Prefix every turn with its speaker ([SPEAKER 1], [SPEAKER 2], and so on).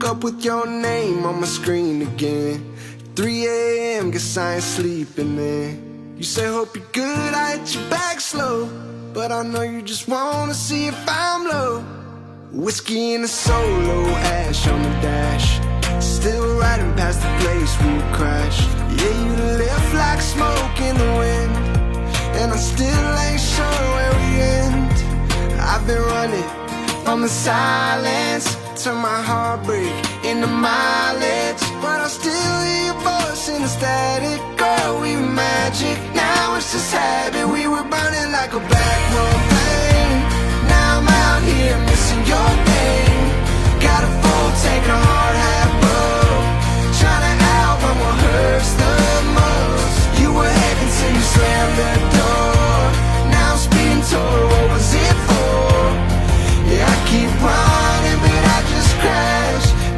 [SPEAKER 1] Woke up with your name on my screen again. 3 a.m., guess I ain't sleeping then. You say hope you're good, I hit you back slow, but I know you just wanna see if I'm low. Whiskey in a solo, ash on the dash, still riding past the place we would crash. Yeah, you left like smoke in the wind, and I still ain't sure where we end. I've been running from the silence, turn my heartbreak into mileage, but I still hear your voice in the static. Girl, we were magic, now it's just habit. We were burning like a back road.